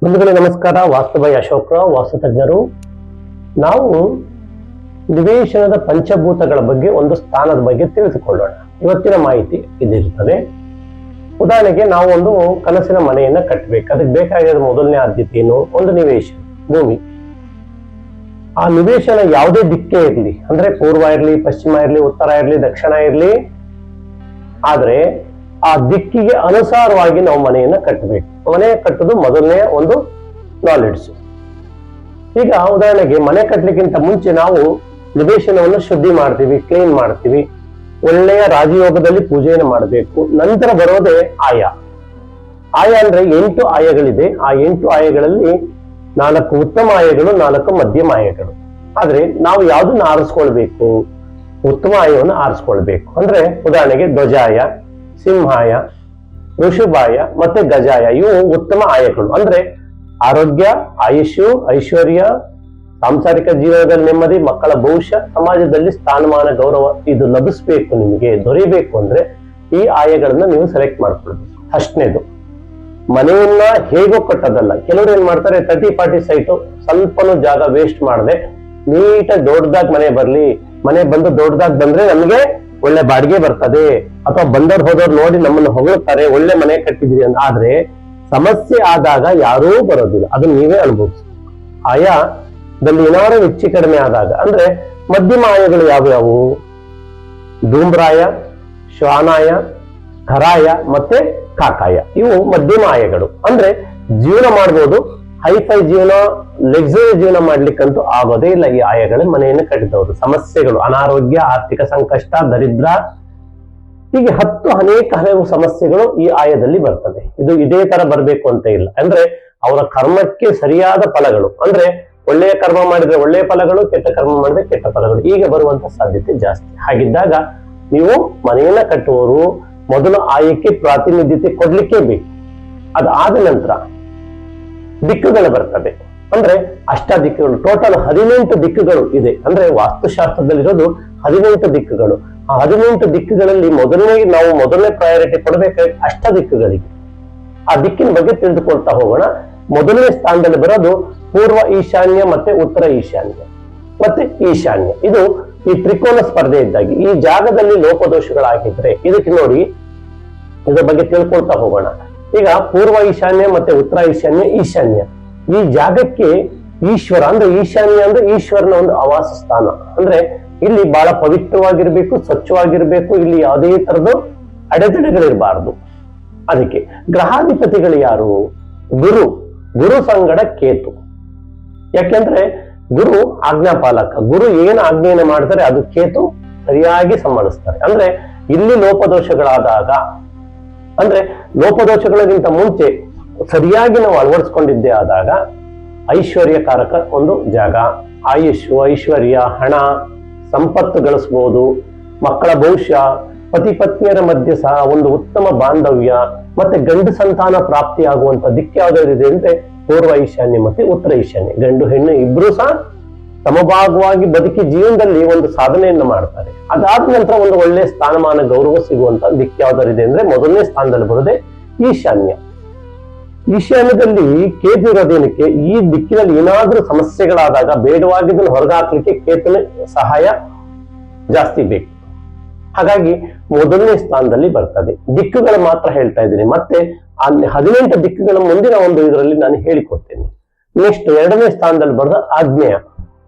ಬಂಧುಗಳೇ ನಮಸ್ಕಾರ. ವಾಸ್ತು ಬೈ ಅಶೋಕ, ವಾಸ್ತು ತಜ್ಞರು. ನಾವು ನಿವೇಶನದ ಪಂಚಭೂತಗಳ ಬಗ್ಗೆ, ಒಂದು ಸ್ಥಾನದ ಬಗ್ಗೆ ತಿಳಿದುಕೊಳ್ಳೋಣ. ಇವತ್ತಿನ ಮಾಹಿತಿ ಇದಿರ್ತದೆ. ಉದಾಹರಣೆಗೆ ನಾವು ಒಂದು ಕನಸಿನ ಮನೆಯನ್ನ ಕಟ್ಟಬೇಕು. ಅದಕ್ಕೆ ಬೇಕಾಗಿರೋ ಮೊದಲನೇ ಆದ್ಯತೆ ಏನು? ಒಂದು ನಿವೇಶನ, ಭೂಮಿ. ಆ ನಿವೇಶನ ಯಾವುದೇ ದಿಕ್ಕೇ ಇರಲಿ, ಅಂದ್ರೆ ಪೂರ್ವ ಇರಲಿ, ಪಶ್ಚಿಮ ಇರಲಿ, ಉತ್ತರ ಇರಲಿ, ದಕ್ಷಿಣ ಇರಲಿ, ಆದ್ರೆ ಆ ದಿಕ್ಕಿಗೆ ಅನುಸಾರವಾಗಿ ನಾವು ಮನೆಯನ್ನ ಕಟ್ಟಬೇಕು. ಮನೆ ಕಟ್ಟುದು ಮೊದಲನೇ ಒಂದು ನಾಲೆಡ್ಜ್. ಈಗ ಉದಾಹರಣೆಗೆ ಮನೆ ಕಟ್ಟಲಿಕ್ಕಿಂತ ಮುಂಚೆ ನಾವು ನಿವೇಶನವನ್ನು ಶುದ್ಧಿ ಮಾಡ್ತೀವಿ, ಕ್ಲೀನ್ ಮಾಡ್ತೀವಿ, ಒಳ್ಳೆಯ ರಾಜಯೋಗದಲ್ಲಿ ಪೂಜೆಯನ್ನು ಮಾಡಬೇಕು. ನಂತರ ಬರೋದೇ ಆಯ. ಆಯ ಅಂದ್ರೆ 8 ಆಯಗಳಿದೆ. ಆ 8 ಆಯಗಳಲ್ಲಿ 4 ಉತ್ತಮ ಆಯಗಳು, 4 ಮಧ್ಯಮ ಆಯಗಳು. ಆದ್ರೆ ನಾವು ಯಾವ್ದನ್ನ ಆರಿಸ್ಕೊಳ್ಬೇಕು? ಉತ್ತಮ ಆಯವನ್ನು ಆರಿಸ್ಕೊಳ್ಬೇಕು. ಅಂದ್ರೆ ಉದಾಹರಣೆಗೆ ಧ್ವಜಾಯ, ಸಿಂಹಾಯ, ಋಷಭಾಯ ಮತ್ತೆ ಗಜಾಯ, ಇವು ಉತ್ತಮ ಆಯಗಳು. ಅಂದ್ರೆ ಆರೋಗ್ಯ, ಆಯುಷ್ಯು, ಐಶ್ವರ್ಯ, ಸಾಂಸಾರಿಕ ಜೀವನದಲ್ಲಿ ನೆಮ್ಮದಿ, ಮಕ್ಕಳ ಭವಿಷ್ಯ, ಸಮಾಜದಲ್ಲಿ ಸ್ಥಾನಮಾನ, ಗೌರವ ಇದು ಲಭಿಸ್ಬೇಕು, ನಿಮಗೆ ದೊರೆಯಬೇಕು ಅಂದ್ರೆ ಈ ಆಯಗಳನ್ನ ನೀವು ಸೆಲೆಕ್ಟ್ ಮಾಡ್ಕೊಳ್ಬೇಕು. ಅಷ್ಟನೇದು. ಮನೆಯನ್ನ ಹೇಗೋ ಕಟ್ಟೋದಲ್ಲ. ಕೆಲವರು ಏನ್ ಮಾಡ್ತಾರೆ, 30-40 ಸೈಟು, ಸ್ವಲ್ಪನೂ ಜಾಗ ವೇಸ್ಟ್ ಮಾಡದೆ ನೀಟಾಗಿ ದೊಡ್ಡದಾಗಿ ಮನೆ ಬಂದು ದೊಡ್ಡದಾಗಿ ಬಂದ್ರೆ ನಮ್ಗೆ ಒಳ್ಳೆ ಬಾಡಿಗೆ ಬರ್ತದೆ, ಅಥವಾ ಬಂದವ್ರು ಹೋದವ್ರು ನೋಡಿ ನಮ್ಮನ್ನು ಹೊಗಳ್ತಾರೆ, ಒಳ್ಳೆ ಮನೆ ಕಟ್ಟಿದ್ರಿ ಅಂತ. ಆದ್ರೆ ಸಮಸ್ಯೆ ಆದಾಗ ಯಾರೂ ಬರೋದಿಲ್ಲ, ಅದನ್ನ ನೀವೇ ಅನುಭವಿಸಿ. ಆಯದಲ್ಲಿ ಏನಾದ್ರು ಹೆಚ್ಚು ಕಡಿಮೆ ಆದಾಗ, ಅಂದ್ರೆ ಮಧ್ಯಮ ಆಯಗಳು ಯಾವ್ಯಾವು? ಧೂಮ್ರಾಯ, ಶ್ವಾನಾಯ, ಖರಾಯ ಮತ್ತೆ ಕಾಕಾಯ, ಇವು ಮಧ್ಯಮ ಆಯಗಳು. ಅಂದ್ರೆ ಜೀವನ ಮಾಡ್ಬೋದು, ಹೈಫೈ ಜೀವನ, ಲಕ್ಸುರಿ ಜೀವನ ಮಾಡ್ಲಿಕ್ಕಂತೂ ಆಗೋದೇ ಇಲ್ಲ ಈ ಆಯಗಳ ಮನೆಯನ್ನು ಕಟ್ಟಿದವರು. ಸಮಸ್ಯೆಗಳು, ಅನಾರೋಗ್ಯ, ಆರ್ಥಿಕ ಸಂಕಷ್ಟ, ದರಿದ್ರ, ಹೀಗೆ ಹಲವು ಸಮಸ್ಯೆಗಳು ಈ ಆಯದಲ್ಲಿ ಬರ್ತದೆ. ಇದು ಇದೇ ತರ ಬರ್ಬೇಕು ಅಂತ ಇಲ್ಲ. ಅಂದ್ರೆ ಅವರ ಕರ್ಮಕ್ಕೆ ಸರಿಯಾದ ಫಲಗಳು, ಅಂದ್ರೆ ಒಳ್ಳೆಯ ಕರ್ಮ ಮಾಡಿದ್ರೆ ಒಳ್ಳೆಯ ಫಲಗಳು, ಕೆಟ್ಟ ಕರ್ಮ ಮಾಡಿದ್ರೆ ಕೆಟ್ಟ ಫಲಗಳು, ಈಗ ಬರುವಂತ ಸಾಧ್ಯತೆ ಜಾಸ್ತಿ. ಹಾಗಿದ್ದಾಗ ನೀವು ಮನೆಯನ್ನ ಕಟ್ಟುವವರು ಮೊದಲು ಆಯಕ್ಕೆ ಪ್ರಾತಿನಿಧ್ಯತೆ ಕೊಡ್ಲಿಕ್ಕೆ ಬೇಕು. ಅದಾದ ನಂತರ ದಿಕ್ಕುಗಳು ಬರ್ತವೆ. ಅಂದ್ರೆ ಅಷ್ಟ ದಿಕ್ಕುಗಳು, ಟೋಟಲ್ 18 ದಿಕ್ಕುಗಳು ಇದೆ. ಅಂದ್ರೆ ವಾಸ್ತುಶಾಸ್ತ್ರದಲ್ಲಿರೋದು 18 ದಿಕ್ಕುಗಳು. ಆ 18 ದಿಕ್ಕುಗಳಲ್ಲಿ ನಾವು ಮೊದಲನೇ ಪ್ರಯಾರಿಟಿ ಕೊಡಬೇಕಾಗಿ ಅಷ್ಟ ದಿಕ್ಕುಗಳಿಗೆ. ಆ ದಿಕ್ಕಿನ ಬಗ್ಗೆ ತಿಳಿದುಕೊಳ್ತಾ ಹೋಗೋಣ. ಮೊದಲನೇ ಸ್ಥಾನದಲ್ಲಿ ಬರೋದು ಪೂರ್ವ ಈಶಾನ್ಯ ಮತ್ತೆ ಉತ್ತರ ಈಶಾನ್ಯ ಮತ್ತೆ ಈಶಾನ್ಯ. ಇದು ಈ ತ್ರಿಕೋನ ಸ್ಪರ್ಧೆ ಇದ್ದಾಗಿ ಈ ಜಾಗದಲ್ಲಿ ಲೋಪದೋಷಗಳಾಗಿದ್ರೆ ಇದಕ್ಕೆ ನೋಡಿ, ಇದ್ರ ಬಗ್ಗೆ ತಿಳ್ಕೊಳ್ತಾ ಹೋಗೋಣ. ಈಗ ಪೂರ್ವ ಈಶಾನ್ಯ ಮತ್ತೆ ಉತ್ತರ ಈಶಾನ್ಯ, ಈಶಾನ್ಯ ಈ ಜಾಗಕ್ಕೆ ಈಶ್ವರ ಅಂದ್ರೆ ಈಶಾನ್ಯ ಅಂದ್ರೆ ಈಶ್ವರನ ಒಂದು ಆವಾಸ ಸ್ಥಾನ. ಅಂದ್ರೆ ಇಲ್ಲಿ ಬಹಳ ಪವಿತ್ರವಾಗಿರ್ಬೇಕು, ಸ್ವಚ್ಛವಾಗಿರ್ಬೇಕು, ಇಲ್ಲಿ ಯಾವುದೇ ತರದ್ದು ಅಡೆತಡೆಗಳಿರಬಾರ್ದು. ಅದಕ್ಕೆ ಗ್ರಹಾಧಿಪತಿಗಳು ಯಾರು? ಗುರು ಸಂಗಡ ಕೇತು. ಯಾಕೆಂದ್ರೆ ಗುರು ಆಜ್ಞಾಪಾಲಕ. ಗುರು ಏನು ಆಜ್ಞೆಯನ್ನು ಮಾಡ್ತಾರೆ ಅದು ಕೇತು ಸರಿಯಾಗಿ ಸಂಭಾಳಿಸ್ತಾರೆ. ಅಂದ್ರೆ ಇಲ್ಲಿ ಲೋಪದೋಷಗಳಾದಾಗ, ಅಂದ್ರೆ ಲೋಪದೋಷಗಳಿಗಿಂತ ಮುಂಚೆ ಸರಿಯಾಗಿ ನಾವು ಅಳವಡಿಸ್ಕೊಂಡಿದ್ದೇ ಆದಾಗ ಐಶ್ವರ್ಯಕಾರಕ ಒಂದು ಜಾಗ. ಆಯುಷ್, ಐಶ್ವರ್ಯ, ಹಣ, ಸಂಪತ್ತು ಗಳಿಸಬಹುದು, ಮಕ್ಕಳ ಭವಿಷ್ಯ, ಪತಿ ಪತ್ನಿಯರ ಮಧ್ಯೆ ಸಹ ಒಂದು ಉತ್ತಮ ಬಾಂಧವ್ಯ, ಮತ್ತೆ ಗಂಡು ಸಂತಾನ ಪ್ರಾಪ್ತಿ ಆಗುವಂತ ದಿಕ್ಕು ಯಾವ್ದಾವ್ದಿದೆ ಅಂದ್ರೆ ಪೂರ್ವ ಈಶಾನ್ಯ ಮತ್ತೆ ಉತ್ತರ ಈಶಾನ್ಯ. ಗಂಡು ಹೆಣ್ಣು ಇಬ್ರು ಸಹ ಸಮಭಾಗವಾಗಿ ಬದುಕಿ ಜೀವನದಲ್ಲಿ ಒಂದು ಸಾಧನೆಯನ್ನು ಮಾಡ್ತಾರೆ. ಅದಾದ ನಂತರ ಒಂದು ಒಳ್ಳೆ ಸ್ಥಾನಮಾನ, ಗೌರವ ಸಿಗುವಂತ ದಿಕ್ಕು ಯಾವ್ದಾರಿದೆ ಅಂದ್ರೆ ಮೊದಲನೇ ಸ್ಥಾನದಲ್ಲಿ ಬರೋದೇ ಈಶಾನ್ಯ. ಈಶಾನ್ಯದಲ್ಲಿ ಕೇತು ಇರೋದೇನಕ್ಕೆ? ಈ ದಿಕ್ಕಿನಲ್ಲಿ ಏನಾದ್ರೂ ಸಮಸ್ಯೆಗಳಾದಾಗ ಬೇಡವಾಗಿದ್ದನ್ನು ಹೊರಗಾಕ್ಲಿಕ್ಕೆ ಕೇತುನ ಸಹಾಯ ಜಾಸ್ತಿ ಬೇಕು. ಹಾಗಾಗಿ ಮೊದಲನೇ ಸ್ಥಾನದಲ್ಲಿ ಬರ್ತದೆ. ದಿಕ್ಕುಗಳು ಮಾತ್ರ ಹೇಳ್ತಾ ಇದ್ದೀನಿ. ಮತ್ತೆ 18 ದಿಕ್ಕುಗಳ ಮುಂದಿನ ಒಂದು ಇದರಲ್ಲಿ ನಾನು ಹೇಳಿಕೊಡ್ತೇನೆ. ನೆಕ್ಸ್ಟ್ ಎರಡನೇ ಸ್ಥಾನದಲ್ಲಿ ಬರೋದು ಆಗ್ನೇಯ.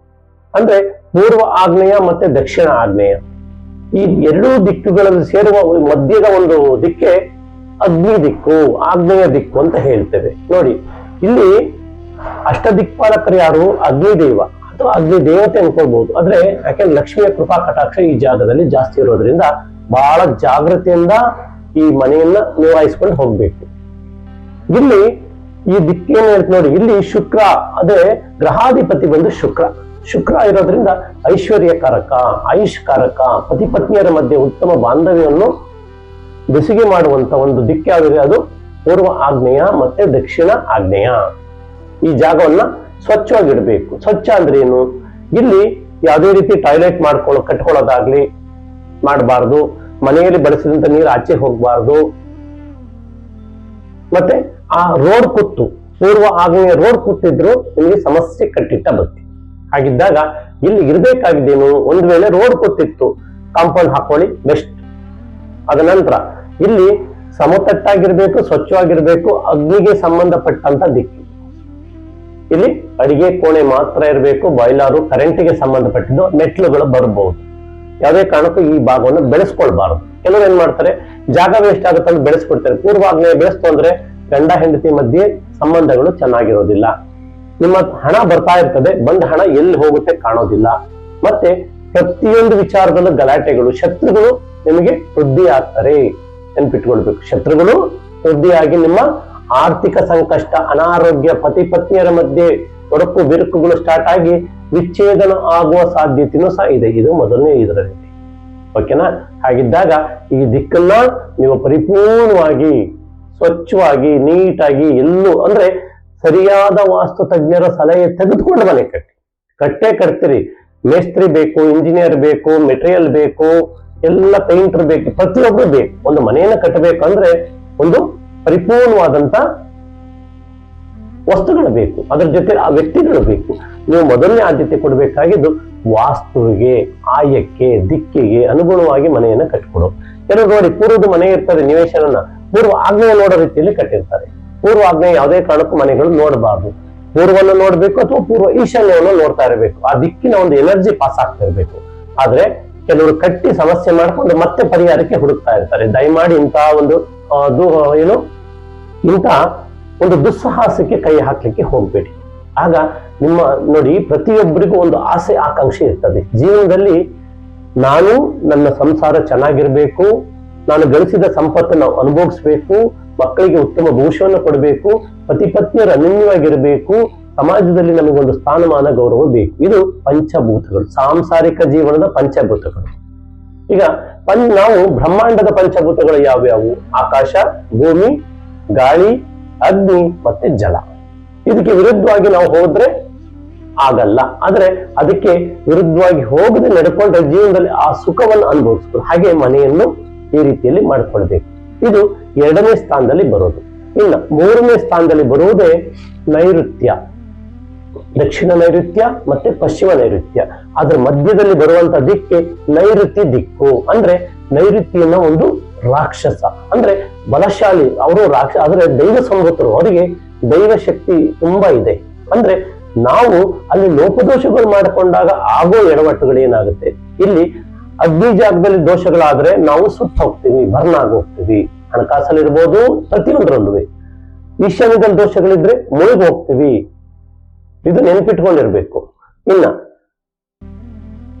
ಅಂದ್ರೆ ಪೂರ್ವ ಆಗ್ನೇಯ ಮತ್ತೆ ದಕ್ಷಿಣ ಆಗ್ನೇಯ. ಈ ಎರಡೂ ದಿಕ್ಕುಗಳಲ್ಲಿ ಸೇರುವ ಮಧ್ಯದ ಒಂದು ದಿಕ್ಕೆ ಅಗ್ನಿ ದಿಕ್ಕು, ಆಗ್ನೇಯ ದಿಕ್ಕು ಅಂತ ಹೇಳ್ತೇವೆ. ನೋಡಿ, ಇಲ್ಲಿ ಅಷ್ಟ ದಿಕ್ಪಾಲಕರು ಯಾರು? ಅಗ್ನಿದೇವ ಅಥವಾ ಅಗ್ನಿ ದೇವತೆ ಅನ್ಕೊಳ್ಬಹುದು. ಆದ್ರೆ ಯಾಕೆಂದ್ರೆ ಲಕ್ಷ್ಮಿಯ ಕೃಪಾ ಕಟಾಕ್ಷ ಈ ಜಾಗದಲ್ಲಿ ಜಾಸ್ತಿ ಇರೋದ್ರಿಂದ ಬಹಳ ಜಾಗೃತಿಯಿಂದ ಈ ಮನೆಯನ್ನ ನಿರ್ವಹಿಸ್ಕೊಂಡು ಹೋಗ್ಬೇಕು. ಇಲ್ಲಿ ಈ ದಿಕ್ಕೇನು ಹೇಳ್ತ ನೋಡಿ, ಇಲ್ಲಿ ಶುಕ್ರ, ಅದೇ ಗ್ರಹಾಧಿಪತಿ ಬಂದು ಶುಕ್ರ ಇರೋದ್ರಿಂದ ಐಶ್ವರ್ಯಕಾರಕ, ಆಯುಷ್ಕಾರಕ, ಪತಿ ಪತ್ನಿಯರ ಮಧ್ಯೆ ಉತ್ತಮ ಬಾಂಧವ್ಯವನ್ನು ಬೆಸುಗೆ ಮಾಡುವಂತ ಒಂದು ದಿಕ್ಕು ಯಾವ್ದಿದೆ ಅದು ಪೂರ್ವ ಆಗ್ನೇಯ ಮತ್ತೆ ದಕ್ಷಿಣ ಆಗ್ನೇಯ. ಈ ಜಾಗವನ್ನ ಸ್ವಚ್ಛವಾಗಿಡ್ಬೇಕು. ಸ್ವಚ್ಛ ಅಂದ್ರೆ ಏನು? ಇಲ್ಲಿ ಯಾವುದೇ ರೀತಿ ಟಾಯ್ಲೆಟ್ ಕಟ್ಕೊಳ್ಳೋದಾಗ್ಲಿ ಮಾಡಬಾರ್ದು. ಮನೆಯಲ್ಲಿ ಬಳಸಿದಂತ ನೀರು ಆಚೆ ಹೋಗಬಾರ್ದು. ಮತ್ತೆ ಆ ರೋಡ್ ಕುತ್ತು ಪೂರ್ವ ಆಗ್ನೇಯ ರೋಡ್ ಕೂತಿದ್ರು ನಿಮಗೆ ಸಮಸ್ಯೆ ಕಟ್ಟಿಟ್ಟ ಬತ್ತಿ. ಹಾಗಿದ್ದಾಗ ಇಲ್ಲಿ ಇರ್ಬೇಕಾಗಿದ್ದೇನು, ಒಂದು ವೇಳೆ ರೋಡ್ ಕೂತಿತ್ತು ಕಾಂಪೌಂಡ್ ಹಾಕೊಳ್ಳಿ ಬೆಸ್ಟ್. ಅದ ನಂತರ ಇಲ್ಲಿ ಸಮತಟ್ಟಾಗಿರ್ಬೇಕು, ಸ್ವಚ್ಛವಾಗಿರ್ಬೇಕು, ಅಗ್ನಿಗೆ ಸಂಬಂಧಪಟ್ಟಂತ ದಿಕ್ಕು. ಇಲ್ಲಿ ಅಡಿಗೆ ಕೋಣೆ ಮಾತ್ರ ಇರಬೇಕು, ಬಾಯ್ಲರು ಕರೆಂಟಿಗೆ ಸಂಬಂಧಪಟ್ಟಿದ್ದು, ಮೆಟ್ಲುಗಳು ಬರಬಹುದು. ಯಾವುದೇ ಕಾರಣಕ್ಕೂ ಈ ಭಾಗವನ್ನು ಬೆಳೆಸ್ಕೊಳ್ಬಾರದು. ಕೆಲವರು ಏನ್ ಮಾಡ್ತಾರೆ, ಜಾಗ ವೇಸ್ಟ್ ಆಗುತ್ತೆ ಅಂತ ಬೆಳೆಸ್ಕೊಡ್ತಾರೆ. ಪೂರ್ವಾಗ್ನೇಯ ಬೆಳೆಸ್ತು ಅಂದ್ರೆ ಗಂಡ ಹೆಂಡತಿ ಮಧ್ಯೆ ಸಂಬಂಧಗಳು ಚೆನ್ನಾಗಿರೋದಿಲ್ಲ. ನಿಮ್ಮ ಹಣ ಬರ್ತಾ ಇರ್ತದೆ, ಬಂದ ಹಣ ಎಲ್ಲಿ ಹೋಗುತ್ತೆ ಕಾಣೋದಿಲ್ಲ. ಮತ್ತೆ ಪ್ರತಿಯೊಂದು ವಿಚಾರದಲ್ಲೂ ಗಲಾಟೆಗಳು, ಶತ್ರುಗಳು ನಿಮಗೆ ವೃದ್ಧಿ ಆಗ್ತಾರೆ. ನೆನ್ಪಿಟ್ಕೊಳ್ಬೇಕು, ಶತ್ರುಗಳು ವೃದ್ಧಿಯಾಗಿ ನಿಮ್ಮ ಆರ್ಥಿಕ ಸಂಕಷ್ಟ, ಅನಾರೋಗ್ಯ, ಪತಿ ಪತ್ನಿಯರ ಮಧ್ಯೆ ಒಡಕು ಬಿರುಕುಗಳು ಸ್ಟಾರ್ಟ್ ಆಗಿ ವಿಚ್ಛೇದನ ಆಗುವ ಸಾಧ್ಯತೆಯೂ ಸಹ ಇದೆ. ಇದು ಮೊದಲನೇ ಇದರಲ್ಲಿ. ಓಕೆನಾ? ಹಾಗಿದ್ದಾಗ ಈ ದಿಕ್ಕನ್ನ ನೀವು ಪರಿಪೂರ್ಣವಾಗಿ ಸ್ವಚ್ಛವಾಗಿ ನೀಟಾಗಿ ಎಲ್ಲೂ ಅಂದ್ರೆ ಸರಿಯಾದ ವಾಸ್ತು ತಜ್ಞರ ಸಲಹೆ ತೆಗೆದುಕೊಂಡು ಮನೆ ಕಟ್ಟೇ ಕಟ್ತೀರಿ. ಮೇಸ್ತ್ರಿ ಬೇಕು, ಇಂಜಿನಿಯರ್ ಬೇಕು, ಮೆಟೀರಿಯಲ್ ಬೇಕು, ಎಲ್ಲ ಪೇಂಟರ್ ಬೇಕು, ಪ್ರತಿಯೊಬ್ಬರು ಬೇಕು. ಒಂದು ಮನೆಯನ್ನು ಕಟ್ಟಬೇಕಂದ್ರೆ ಒಂದು ಪರಿಪೂರ್ಣವಾದಂತ ವಸ್ತುಗಳು ಬೇಕು, ಅದರ ಜೊತೆ ಆ ವ್ಯಕ್ತಿಗಳು ಬೇಕು. ನೀವು ಮೊದಲನೇ ಆದ್ಯತೆ ಕೊಡಬೇಕಾಗಿದ್ದು ವಾಸ್ತುವಿಗೆ, ಆಯಕ್ಕೆ, ದಿಕ್ಕಿಗೆ ಅನುಗುಣವಾಗಿ ಮನೆಯನ್ನ ಕಟ್ಕೊಡು. ಕೆಲವರು ನೋಡಿ ಪೂರ್ವದ ಮನೆ ಇರ್ತದೆ, ನಿವೇಶನ ಪೂರ್ವ ಆಗ್ನೇಯ ನೋಡೋ ರೀತಿಯಲ್ಲಿ ಕಟ್ಟಿರ್ತಾರೆ. ಪೂರ್ವ ಆಗ್ನೇಯ ಯಾವುದೇ ಕಾರಣಕ್ಕೂ ಮನೆಗಳು ನೋಡಬಾರ್ದು. ಪೂರ್ವವನ್ನು ನೋಡ್ಬೇಕು ಅಥವಾ ಪೂರ್ವ ಈಶಾನ್ಯವನ್ನು ನೋಡ್ತಾ ಇರಬೇಕು. ಆ ದಿಕ್ಕಿನ ಒಂದು ಎನರ್ಜಿ ಪಾಸ್ ಆಗ್ತಾ ಇರಬೇಕು. ಆದ್ರೆ ಕೆಲವರು ಕಟ್ಟಿ ಸಮಸ್ಯೆ ಮಾಡ್ಕೊಂಡು ಮತ್ತೆ ಪರಿಹಾರಕ್ಕೆ ಹುಡುಕ್ತಾ ಇರ್ತಾರೆ. ದಯಮಾಡಿ ಇಂತಹ ಒಂದು ಇಂಥ ಒಂದು ದುಸ್ಸಾಹಸಕ್ಕೆ ಕೈ ಹಾಕ್ಲಿಕ್ಕೆ ಹೋಗ್ಬೇಡಿ. ಆಗ ನಿಮ್ಮ ನೋಡಿ, ಪ್ರತಿಯೊಬ್ಬರಿಗೂ ಒಂದು ಆಸೆ ಆಕಾಂಕ್ಷೆ ಇರ್ತದೆ ಜೀವನದಲ್ಲಿ. ನಾನು ನನ್ನ ಸಂಸಾರ ಚೆನ್ನಾಗಿರ್ಬೇಕು, ನಾನು ಗಳಿಸಿದ ಸಂಪತ್ತನ್ನು ಅನುಭವಿಸ್ಬೇಕು, ಮಕ್ಕಳಿಗೆ ಉತ್ತಮ ಭವಿಷ್ಯವನ್ನು ಕೊಡಬೇಕು, ಪತಿ ಪತ್ನಿಯರು ಅನನ್ಯವಾಗಿರಬೇಕು, ಸಮಾಜದಲ್ಲಿ ನಮಗೊಂದು ಸ್ಥಾನಮಾನ ಗೌರವ ಬೇಕು. ಇದು ಪಂಚಭೂತಗಳು, ಸಾಂಸಾರಿಕ ಜೀವನದ ಪಂಚಭೂತಗಳು. ಈಗ ನಾವು ಬ್ರಹ್ಮಾಂಡದ ಪಂಚಭೂತಗಳು ಯಾವ್ಯಾವು? ಆಕಾಶ, ಭೂಮಿ, ಗಾಳಿ, ಅಗ್ನಿ ಮತ್ತೆ ಜಲ. ಇದಕ್ಕೆ ವಿರುದ್ಧವಾಗಿ ನಾವು ಹೋದ್ರೆ ಆಗಲ್ಲ. ಆದ್ರೆ ಅದಕ್ಕೆ ವಿರುದ್ಧವಾಗಿ ಹೋಗದೆ ನಡ್ಕೊಂಡ್ರೆ ಜೀವನದಲ್ಲಿ ಆ ಸುಖವನ್ನು ಅನುಭವಿಸ್ಬೋದು. ಹಾಗೆ ಮನೆಯನ್ನು ಈ ರೀತಿಯಲ್ಲಿ ಮಾಡ್ಕೊಳ್ಬೇಕು. ಇದು 2ನೇ ಸ್ಥಾನದಲ್ಲಿ ಬರೋದು. ಇನ್ನು 3ನೇ ಸ್ಥಾನದಲ್ಲಿ ಬರುವುದೇ ನೈಋತ್ಯ, ದಕ್ಷಿಣ ನೈಋತ್ಯ ಮತ್ತೆ ಪಶ್ಚಿಮ ನೈಋತ್ಯ. ಅದ್ರ ಮಧ್ಯದಲ್ಲಿ ಬರುವಂತ ದಿಕ್ಕೆ ನೈಋತ್ಯ ದಿಕ್ಕು. ಅಂದ್ರೆ ನೈಋತ್ಯನ ಒಂದು ರಾಕ್ಷಸ, ಅಂದ್ರೆ ಬಲಶಾಲಿ. ಅವರು ರಾಕ್ಷಸ ಆದ್ರೆ ದೈವ ಸಂಭೂತರು, ಅವರಿಗೆ ದೈವ ಶಕ್ತಿ ತುಂಬಾ ಇದೆ. ಅಂದ್ರೆ ನಾವು ಅಲ್ಲಿ ಲೋಪದೋಷಗಳು ಮಾಡಿಕೊಂಡಾಗ ಆಗೋ ಎಡವಟ್ಟುಗಳು ಏನಾಗುತ್ತೆ, ಇಲ್ಲಿ ಅಗ್ನಿ ಜಾಗದಲ್ಲಿ ದೋಷಗಳಾದ್ರೆ ನಾವು ಸುತ್ತ ಹೋಗ್ತೀವಿ, ಬರ್ನ್ ಆಗಿ ಹೋಗ್ತೀವಿ. ಹಣಕಾಸಲ್ಲಿರ್ಬೋದು, ಪ್ರತಿಯೊಂದರಲ್ಲೂ. ಈಶಾನ್ಯದಲ್ಲಿ ದೋಷಗಳಿದ್ರೆ ಮುಳುಗಿ ಹೋಗ್ತೀವಿ. ಇದು ನೆನಪಿಟ್ಕೊಂಡಿರ್ಬೇಕು. ಇನ್ನ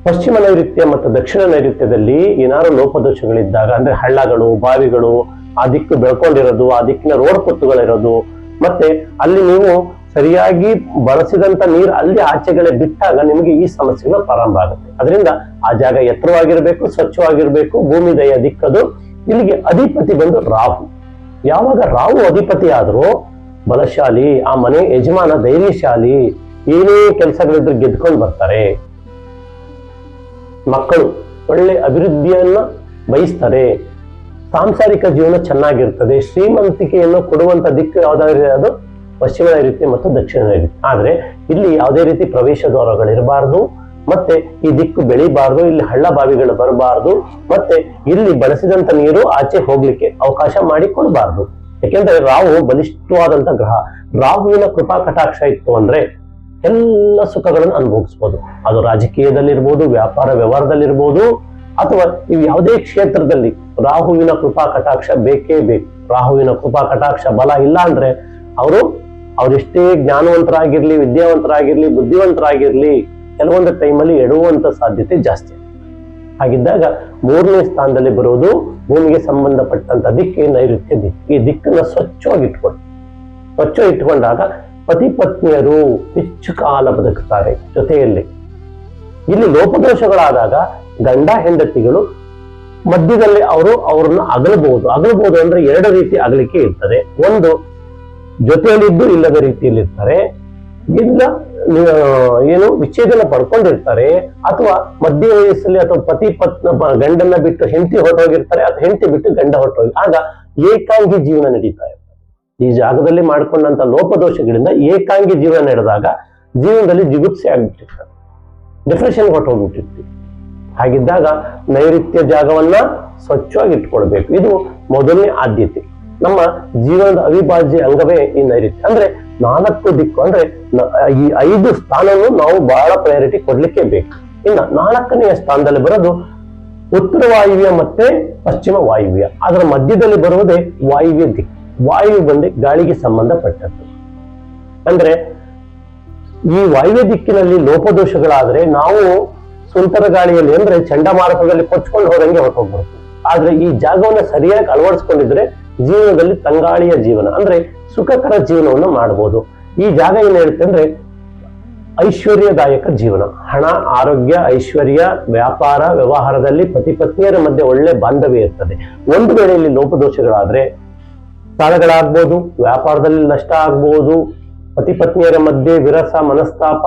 ಪಶ್ಚಿಮ ನೈಋತ್ಯ ಮತ್ತು ದಕ್ಷಿಣ ನೈಋತ್ಯದಲ್ಲಿ ಏನಾದ್ರು ಲೋಪದೋಷಗಳಿದ್ದಾಗ, ಅಂದ್ರೆ ಹಳ್ಳಗಳು, ಬಾವಿಗಳು, ಆ ದಿಕ್ಕು ಬೆಳ್ಕೊಂಡಿರೋದು, ಆ ದಿಕ್ಕಿನ ರೋಡ್ ಕೊತ್ತುಗಳಿರೋದು, ಮತ್ತೆ ಅಲ್ಲಿ ನೀವು ಸರಿಯಾಗಿ ಬಳಸಿದಂತ ನೀರು ಅಲ್ಲಿ ಆಚೆಗಳೇ ಬಿಟ್ಟಾಗ ನಿಮಗೆ ಈ ಸಮಸ್ಯೆಗಳು ಪ್ರಾರಂಭ ಆಗುತ್ತೆ. ಅದರಿಂದ ಆ ಜಾಗ ಎತ್ತರವಾಗಿರ್ಬೇಕು, ಸ್ವಚ್ಛವಾಗಿರ್ಬೇಕು. ಭೂಮಿ ದಯ ದಿಕ್ಕದು. ಇಲ್ಲಿಗೆ ಅಧಿಪತಿ ಬಂದು ರಾಹು. ಯಾವಾಗ ರಾಹು ಅಧಿಪತಿ ಆದ್ರೂ ಬಲಶಾಲಿ, ಆ ಮನೆ ಯಜಮಾನ ಧೈರ್ಯಶಾಲಿ, ಏನೇ ಕೆಲಸಗಳಿದ್ರು ಗೆದ್ಕೊಂಡು ಬರ್ತಾರೆ. ಮಕ್ಕಳು ಒಳ್ಳೆ ಅಭಿವೃದ್ಧಿಯನ್ನ ಬಯಸ್ತಾರೆ. ಸಾಂಸಾರಿಕ ಜೀವನ ಚೆನ್ನಾಗಿರ್ತದೆ. ಶ್ರೀಮಂತಿಕೆಯನ್ನು ಕೊಡುವಂತ ದಿಕ್ಕು ಯಾವ್ದಾದ್ರು ಅದು ಪಶ್ಚಿಮ ನೈಋತ್ಯ ಮತ್ತು ದಕ್ಷಿಣ ನೈಋತ್ಯ. ಆದ್ರೆ ಇಲ್ಲಿ ಯಾವುದೇ ರೀತಿ ಪ್ರವೇಶ ದ್ವಾರಗಳಿರಬಾರ್ದು, ಮತ್ತೆ ಈ ದಿಕ್ಕು ಬೆಳಿಬಾರ್ದು, ಇಲ್ಲಿ ಹಳ್ಳ ಬಾವಿಗಳು ಬರಬಾರ್ದು, ಮತ್ತೆ ಇಲ್ಲಿ ಬಳಸಿದಂತ ನೀರು ಆಚೆ ಹೋಗ್ಲಿಕ್ಕೆ ಅವಕಾಶ ಮಾಡಿಕೊಡ್ಬಾರ್ದು. ಯಾಕೆಂದ್ರೆ ರಾಹು ಬಲಿಷ್ಠವಾದಂತ ಗ್ರಹ. ರಾಹುವಿನ ಕೃಪಾ ಕಟಾಕ್ಷ ಇತ್ತು ಅಂದ್ರೆ ಎಲ್ಲ ಸುಖಗಳನ್ನು ಅನುಭವಿಸ್ಬೋದು. ಅದು ರಾಜಕೀಯದಲ್ಲಿರ್ಬೋದು, ವ್ಯಾಪಾರ ವ್ಯವಹಾರದಲ್ಲಿರ್ಬೋದು, ಅಥವಾ ಇವು ಯಾವುದೇ ಕ್ಷೇತ್ರದಲ್ಲಿ ರಾಹುವಿನ ಕೃಪಾ ಕಟಾಕ್ಷ ಬೇಕೇ ಬೇಕು. ರಾಹುವಿನ ಕೃಪಾ ಕಟಾಕ್ಷ ಬಲ ಇಲ್ಲ ಅಂದ್ರೆ ಅವರೆಷ್ಟೇ ಜ್ಞಾನವಂತರಾಗಿರ್ಲಿ, ವಿದ್ಯಾವಂತರಾಗಿರ್ಲಿ, ಬುದ್ಧಿವಂತರಾಗಿರ್ಲಿ, ಕೆಲವೊಂದು ಟೈಮಲ್ಲಿ ಎಡುವಂತ ಸಾಧ್ಯತೆ ಜಾಸ್ತಿ. ಹಾಗಿದ್ದಾಗ 3ನೇ ಸ್ಥಾನದಲ್ಲಿ ಬರುವುದು ಭೂಮಿಗೆ ಸಂಬಂಧಪಟ್ಟಂತ ದಿಕ್ಕೆ ನೈಋತ್ಯ ದಿಕ್ಕು. ಈ ದಿಕ್ಕನ್ನ ಸ್ವಚ್ಛವಾಗಿ ಇಟ್ಕೊಂಡಾಗ ಪತಿ ಪತ್ನಿಯರು ಹೆಚ್ಚು ಕಾಲ ಬದುಕುತ್ತಾರೆ ಜೊತೆಯಲ್ಲಿ. ಇಲ್ಲಿ ಲೋಪದೋಷಗಳಾದಾಗ ಗಂಡ ಹೆಂಡತಿಗಳು ಮಧ್ಯದಲ್ಲಿ ಅವ್ರನ್ನ ಅಗಲಬಹುದು ಅಂದ್ರೆ 2 ರೀತಿ ಅಗಲಿಕೆ ಇರ್ತದೆ. ಒಂದು, ಜೊತೆಯಲ್ಲಿದ್ದು ಇಲ್ಲದ ರೀತಿಯಲ್ಲಿ ಇರ್ತಾರೆ, ಇಲ್ಲ ವಿಚ್ಛೇದನ ಪಡ್ಕೊಂಡಿರ್ತಾರೆ, ಅಥವಾ ಮಧ್ಯ ವಯಸ್ಸಲ್ಲಿ ಅಥವಾ ಪತಿ ಗಂಡನ್ನ ಬಿಟ್ಟು ಹೆಂಡತಿ ಹೊರಟೋಗಿರ್ತಾರೆ, ಅಥವಾ ಹೆಂಡತಿ ಬಿಟ್ಟು ಗಂಡ ಹೊರಟೋಗಿ, ಆಗ ಏಕಾಂಗಿ ಜೀವನ ನಡೀತಾ ಇರ್ತದೆ. ಈ ಜಾಗದಲ್ಲಿ ಮಾಡ್ಕೊಂಡಂತ ಲೋಪದೋಷಗಳಿಂದ ಏಕಾಂಗಿ ಜೀವನ ನಡೆದಾಗ ಜೀವನದಲ್ಲಿ ಜಿಗುಪ್ಸೆ ಆಗ್ಬಿಟ್ಟಿರ್ತಾರೆ, ಡಿಪ್ರೆಷನ್ ಹೊಟ್ಟು ಹೋಗ್ಬಿಟ್ಟಿರ್ತೀವಿ. ಹಾಗಿದ್ದಾಗ ನೈಋತ್ಯ ಜಾಗವನ್ನ ಸ್ವಚ್ಛವಾಗಿ ಇಟ್ಕೊಳ್ಬೇಕು. ಇದು ಮೊದಲನೇ ಆದ್ಯತೆ. ನಮ್ಮ ಜೀವನದ ಅವಿಭಾಜ್ಯ ಅಂಗವೇ ಈ ನೈಋತ್ಯ. ಅಂದ್ರೆ 4 ದಿಕ್ಕು, ಅಂದ್ರೆ ಈ 5 ಸ್ಥಾನವನ್ನು ನಾವು ಬಹಳ ಪ್ರಯಾರಿಟಿ ಕೊಡ್ಲಿಕ್ಕೆ ಬೇಕು. ಇನ್ನು 4ನೇ ಸ್ಥಾನದಲ್ಲಿ ಬರೋದು ಉತ್ತರ ವಾಯುವ್ಯ ಮತ್ತೆ ಪಶ್ಚಿಮ ವಾಯುವ್ಯ. ಅದರ ಮಧ್ಯದಲ್ಲಿ ಬರುವುದೇ ವಾಯುವ್ಯ ದಿಕ್ಕು. ವಾಯು ಬಂದು ಗಾಳಿಗೆ ಸಂಬಂಧಪಟ್ಟದ್ದು. ಅಂದ್ರೆ ಈ ವಾಯುವ್ಯ ದಿಕ್ಕಿನಲ್ಲಿ ಲೋಪದೋಷಗಳಾದ್ರೆ ನಾವು ಸುಂಟರ ಗಾಳಿಯಲ್ಲಿ ಅಂದ್ರೆ ಚಂಡಮಾರುತದಲ್ಲಿ ಕೊಚ್ಕೊಂಡು ಹೋದಂಗೆ ಹೊರಟೋಗ್ಬರುತ್ತೆ. ಆದ್ರೆ ಈ ಜಾಗವನ್ನ ಸರಿಯಾಗಿ ಅಳವಡಿಸ್ಕೊಂಡಿದ್ರೆ ಜೀವನದಲ್ಲಿ ತಂಗಾಳಿಯ ಜೀವನ ಅಂದ್ರೆ ಸುಖಕರ ಜೀವನವನ್ನು ಮಾಡಬಹುದು. ಈ ಜಾಗ ಏನ್ ಹೇಳುತ್ತೆ ಅಂದ್ರೆ ಐಶ್ವರ್ಯದಾಯಕ ಜೀವನ, ಹಣ, ಆರೋಗ್ಯ, ಐಶ್ವರ್ಯ, ವ್ಯಾಪಾರ, ವ್ಯವಹಾರದಲ್ಲಿ ಪತಿ ಪತ್ನಿಯರ ಮಧ್ಯೆ ಒಳ್ಳೆ ಬಾಂಧವ್ಯ ಇರ್ತದೆ. ಒಂದು ವೇಳೆ ಇಲ್ಲಿ ಲೋಪದೋಷಗಳಾದ್ರೆ ಸಾಲಗಳಾಗ್ಬೋದು, ವ್ಯಾಪಾರದಲ್ಲಿ ನಷ್ಟ ಆಗ್ಬೋದು, ಪತಿ ಪತ್ನಿಯರ ಮಧ್ಯೆ ವಿರಸ, ಮನಸ್ತಾಪ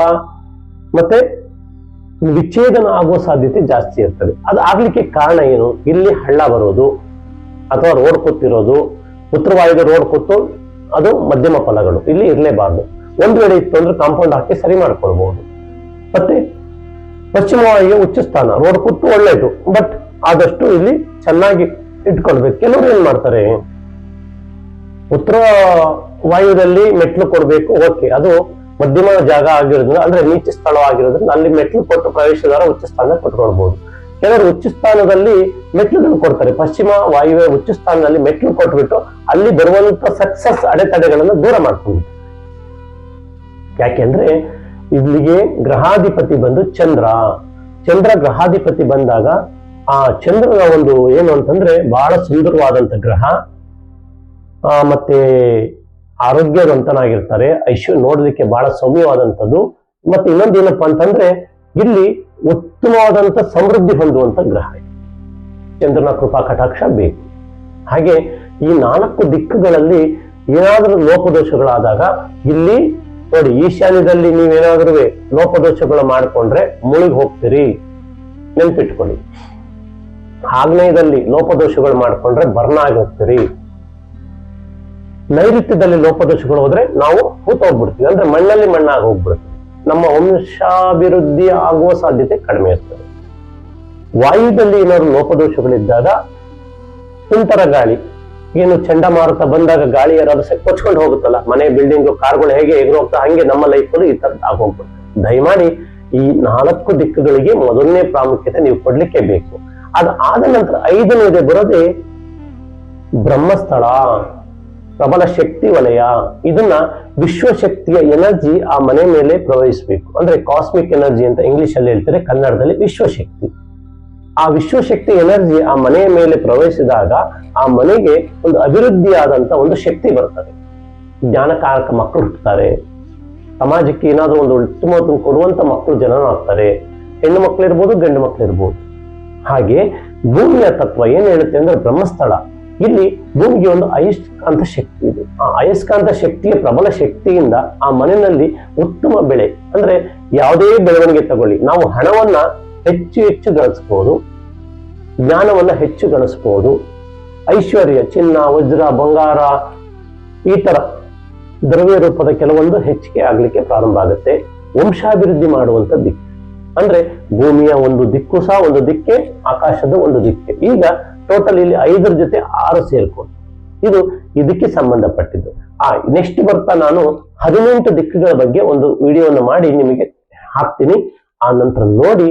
ಮತ್ತೆ ವಿಚ್ಛೇದನ ಆಗುವ ಸಾಧ್ಯತೆ ಜಾಸ್ತಿ ಇರ್ತದೆ. ಅದು ಆಗ್ಲಿಕ್ಕೆ ಕಾರಣ ಏನು? ಇಲ್ಲಿ ಹಳ್ಳ ಬರೋದು ಅಥವಾ ರೋಡ್ ಕೂತಿರೋದು, ಉತ್ತರ ವಾಯುವ್ಯ ರೋಡ್ ಕೂತು ಅದು ಮಧ್ಯಮ ಫಲಗಳು ಇಲ್ಲಿ ಇರಲೇಬಾರ್ದು. ಒಂದು ವೇಳೆ ಇತ್ತು ಅಂದ್ರೆ ಕಾಂಪೌಂಡ್ ಹಾಕಿ ಸರಿ ಮಾಡ್ಕೊಳ್ಬಹುದು. ಮತ್ತೆ ಪಶ್ಚಿಮ ವಾಯುವ್ಯ ಉಚ್ಚ ಸ್ಥಾನ, ರೋಡ್ ಕೂತು ಒಳ್ಳೇದು, ಬಟ್ ಆದಷ್ಟು ಇಲ್ಲಿ ಚೆನ್ನಾಗಿ ಇಟ್ಕೊಳ್ಬೇಕು. ಕೆಲವರು ಏನ್ ಮಾಡ್ತಾರೆ, ಉತ್ತರ ವಾಯುವ್ಯದಲ್ಲಿ ಮೆಟ್ಲು ಕೊಡ್ಬೇಕು, ಓಕೆ, ಅದು ಮಧ್ಯಮ ಜಾಗ ಆಗಿರೋದ್ರಿಂದ ಅಂದ್ರೆ ನೀಚ ಸ್ಥಳ ಆಗಿರೋದ್ರಿಂದ ಅಲ್ಲಿ ಮೆಟ್ಲು ಕೊಟ್ಟು ಪ್ರವೇಶದ್ವಾರ ಉಚ್ಚ ಸ್ಥಾನ ಕೊಟ್ಕೊಳ್ಬಹುದು. ಕೆಲವರು ಉಚ್ಚ ಸ್ಥಾನದಲ್ಲಿ ಮೆಟ್ಲುಗಳು ಕೊಡ್ತಾರೆ. ಪಶ್ಚಿಮ ವಾಯುವ್ಯ ಉಚ್ಚ ಸ್ಥಾನದಲ್ಲಿ ಮೆಟ್ಲು ಕೊಟ್ಬಿಟ್ಟು ಅಲ್ಲಿ ಬರುವಂತ ಸಕ್ಸಸ್ ಅಡೆತಡೆಗಳನ್ನು ದೂರ ಮಾಡ್ಕೊಂಡು. ಯಾಕೆಂದ್ರೆ ಇಲ್ಲಿಗೆ ಗ್ರಹಾಧಿಪತಿ ಬಂದು ಚಂದ್ರ ಗ್ರಹಾಧಿಪತಿ ಬಂದಾಗ ಆ ಚಂದ್ರನ ಒಂದು ಏನು ಅಂತಂದ್ರೆ ಬಹಳ ಸುಂದರವಾದಂತ ಗ್ರಹ, ಮತ್ತೆ ಆರೋಗ್ಯವಂತನಾಗಿರ್ತಾರೆ, ನೋಡ್ಲಿಕ್ಕೆ ಬಹಳ ಸೌಮ್ಯವಾದಂಥದ್ದು. ಮತ್ತೆ ಇನ್ನೊಂದು ಏನಪ್ಪಾ ಅಂತಂದ್ರೆ ಇಲ್ಲಿ ಉತ್ತಮವಾದಂತ ಸಮೃದ್ಧಿ ಹೊಂದುವಂತ ಗ್ರಹ. ಚಂದ್ರನ ಕೃಪಾ ಕಟಾಕ್ಷ ಬೇಕು. ಹಾಗೆ ಈ 4 ದಿಕ್ಕುಗಳಲ್ಲಿ ಏನಾದರೂ ಲೋಪದೋಷಗಳಾದಾಗ ಇಲ್ಲಿ ನೋಡಿ, ಈಶಾನ್ಯದಲ್ಲಿ ನೀವೇನಾದ್ರೂ ಲೋಪದೋಷಗಳು ಮಾಡ್ಕೊಂಡ್ರೆ ಮುಳುಗಿ ಹೋಗ್ತೀರಿ, ನೆನ್ಪಿಟ್ಕೊಳ್ಳಿ. ಆಗ್ನೇಯದಲ್ಲಿ ಲೋಪದೋಷಗಳು ಮಾಡ್ಕೊಂಡ್ರೆ ಬರ್ನ ಆಗಿ ಹೋಗ್ತೀರಿ. ನೈಋತ್ಯದಲ್ಲಿ ಲೋಪದೋಷಗಳು ಹೋದ್ರೆ ನಾವು ಹೂತೋಗ್ಬಿಡ್ತೀವಿ, ಅಂದ್ರೆ ಮಣ್ಣಲ್ಲಿ ಮಣ್ಣಾಗಿ ಹೋಗ್ಬಿಡ್ತೀವಿ. ನಮ್ಮ ವಂಶಾಭಿವೃದ್ಧಿ ಆಗುವ ಸಾಧ್ಯತೆ ಕಡಿಮೆ ಇರ್ತದೆ. ವಾಯುದಲ್ಲಿ ಏನಾದ್ರು ಲೋಪದೋಷಗಳಿದ್ದಾಗ ತುಂತರ ಗಾಳಿ, ಏನು ಚಂಡಮಾರುತ ಬಂದಾಗ ಗಾಳಿ ಯಾರಾದ್ರೂ ಕೊಚ್ಕೊಂಡು ಹೋಗುತ್ತಲ್ಲ, ಮನೆ, ಬಿಲ್ಡಿಂಗ್, ಕಾರ್ಗಳು ಹೇಗೆ ಎಗರೋಗ್ತಾ ಹಂಗೆ ನಮ್ಮ ಲೈಫಲ್ಲಿ ಈ ತರ ಆಗೋಗ್ಬಿಡುತ್ತೆ. ದಯಮಾಡಿ ಈ 4 ದಿಕ್ಕುಗಳಿಗೆ ಮೊದಲನೇ ಪ್ರಾಮುಖ್ಯತೆ ನೀವು ಕೊಡ್ಲಿಕ್ಕೆ ಬೇಕು. ಅದಾದ ನಂತರ 5ನೇದೇ ಬರೋದೇ ಬ್ರಹ್ಮಸ್ಥಳ, ಪ್ರಬಲ ಶಕ್ತಿ ವಲಯ. ಇದನ್ನ ವಿಶ್ವಶಕ್ತಿಯ ಎನರ್ಜಿ ಆ ಮನೆ ಮೇಲೆ ಪ್ರವಹಿಸಬೇಕು. ಅಂದ್ರೆ ಕಾಸ್ಮಿಕ್ ಎನರ್ಜಿ ಅಂತ ಇಂಗ್ಲಿಷ್ ಅಲ್ಲಿ ಹೇಳ್ತಾರೆ, ಕನ್ನಡದಲ್ಲಿ ವಿಶ್ವಶಕ್ತಿ. ಆ ವಿಶ್ವಶಕ್ತಿ ಎನರ್ಜಿ ಆ ಮನೆಯ ಮೇಲೆ ಪ್ರವಹಿಸಿದಾಗ ಆ ಮನೆಗೆ ಒಂದು ಅಭಿವೃದ್ಧಿಯಾದಂತ ಒಂದು ಶಕ್ತಿ ಬರ್ತದೆ. ಜ್ಞಾನಕಾರಕ ಮಕ್ಕಳು ಹುಟ್ಟುತ್ತಾರೆ, ಸಮಾಜಕ್ಕೆ ಏನಾದ್ರೂ ಒಂದು ಉತ್ತಮ ಕೊಡುವಂತ ಮಕ್ಕಳು ಜನನಾಗ್ತಾರೆ. ಹೆಣ್ಣು ಮಕ್ಕಳಿರ್ಬೋದು, ಗಂಡು ಮಕ್ಕಳಿರ್ಬೋದು. ಹಾಗೆ ಭೂಮಿಯ ತತ್ವ ಏನ್ ಹೇಳುತ್ತೆ ಅಂದ್ರೆ ಬ್ರಹ್ಮಸ್ಥಳ. ಇಲ್ಲಿ ಭೂಮಿಗೆ ಒಂದು ಅಯಸ್ಕಾಂತ ಶಕ್ತಿ ಇದೆ. ಆ ಅಯಸ್ಕಾಂತ ಶಕ್ತಿಯ ಪ್ರಬಲ ಶಕ್ತಿಯಿಂದ ಆ ಮನೆಯಲ್ಲಿ ಉತ್ತಮ ಬೆಳೆ, ಅಂದ್ರೆ ಯಾವುದೇ ಬೆಳವಣಿಗೆ ತಗೊಳ್ಳಿ, ನಾವು ಹಣವನ್ನ ಹೆಚ್ಚು ಗಳಿಸಬಹುದು, ಜ್ಞಾನವನ್ನ ಹೆಚ್ಚು ಗಳಿಸಬಹುದು, ಐಶ್ವರ್ಯ, ಚಿನ್ನ, ವಜ್ರ, ಬಂಗಾರ, ಈ ತರ ದ್ರವ್ಯ ರೂಪದ ಕೆಲವೊಂದು ಹೆಚ್ಚಿಗೆ ಆಗ್ಲಿಕ್ಕೆ ಪ್ರಾರಂಭ ಆಗುತ್ತೆ. ವಂಶಾಭಿವೃದ್ಧಿ ಮಾಡುವಂತ ದಿಕ್ಕು ಅಂದ್ರೆ ಭೂಮಿಯ ಒಂದು ದಿಕ್ಕು ಸಹ ಒಂದು ದಿಕ್ಕೆ, ಆಕಾಶದ ಒಂದು ದಿಕ್ಕೆ. ಈಗ ಟೋಟಲ್ ಇಲ್ಲಿ 5 ಜೊತೆ 6 ಸೇರ್ಕೊಂಡು ಇದು ಇದಕ್ಕೆ ಸಂಬಂಧಪಟ್ಟಿದ್ದು. ನೆಕ್ಸ್ಟ್ ಬರ್ತಾ ನಾನು 18 ದಿಕ್ಕುಗಳ ಬಗ್ಗೆ ಒಂದು ವಿಡಿಯೋವನ್ನು ಮಾಡಿ ನಿಮಗೆ ಹಾಕ್ತೀನಿ. ಆ ನಂತರ ನೋಡಿ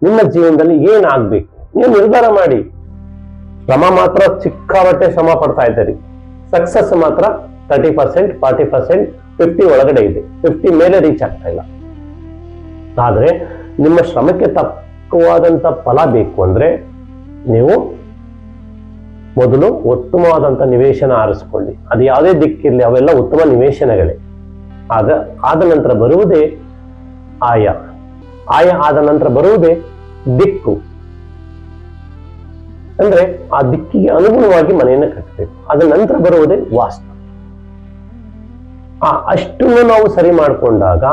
ನಿಮ್ಮ ಜೀವನದಲ್ಲಿ ಏನಾಗ್ಬೇಕು ನೀವು ನಿರ್ಧಾರ ಮಾಡಿ. ಶ್ರಮ ಮಾತ್ರ ಸಿಕ್ಕಾಪಟ್ಟೆ ಶ್ರಮ ಪಡ್ತಾ ಇದ್ದೀರಿ, ಸಕ್ಸಸ್ ಮಾತ್ರ 30%, 40%, 50 ಒಳಗಡೆ ಇದೆ, 50 ಮೇಲೆ ರೀಚ್ ಆಗ್ತಾ ಇಲ್ಲ. ಆದ್ರೆ ನಿಮ್ಮ ಶ್ರಮಕ್ಕೆ ತಕ್ಕವಾದಂತ ಫಲ ಬೇಕು ಅಂದ್ರೆ ನೀವು ಮೊದಲು ಉತ್ತಮವಾದಂತ ನಿವೇಶನ ಆರಿಸ್ಕೊಳ್ಳಿ. ಅದು ಯಾವುದೇ ದಿಕ್ಕಿರ್ಲಿ, ಅವೆಲ್ಲ ಉತ್ತಮ ನಿವೇಶನಗಳೇ. ಆದ ನಂತರ ಬರುವುದೇ ಆಯ ಆದ ನಂತರ ಬರುವುದೇ ದಿಕ್ಕು. ಅಂದ್ರೆ ಆ ದಿಕ್ಕಿಗೆ ಅನುಗುಣವಾಗಿ ಮನೆಯನ್ನು ಕಟ್ಟಬೇಕು. ಅದ ನಂತರ ಬರುವುದೇ ವಾಸ್ತು. ಅಷ್ಟನ್ನು ನಾವು ಸರಿ ಮಾಡಿಕೊಂಡಾಗ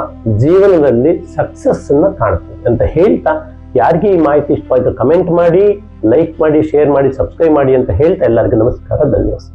ಜೀವನದಲ್ಲಿ ಸಕ್ಸಸ್ ಅನ್ನ ಕಾಣ್ತೀವಿ ಅಂತ ಹೇಳ್ತಾ, ಯಾರಿಗೆ ಈ ಮಾಹಿತಿ ಇಷ್ಟವಾಯ್ತು ಕಮೆಂಟ್ ಮಾಡಿ, ಲೈಕ್ ಮಾಡಿ, ಶೇರ್ ಮಾಡಿ, ಸಬ್ಸ್ಕ್ರೈಬ್ ಮಾಡಿ ಅಂತ ಹೇಳ್ತಾ ಎಲ್ಲರಿಗೂ ನಮಸ್ಕಾರ, ಧನ್ಯವಾದ.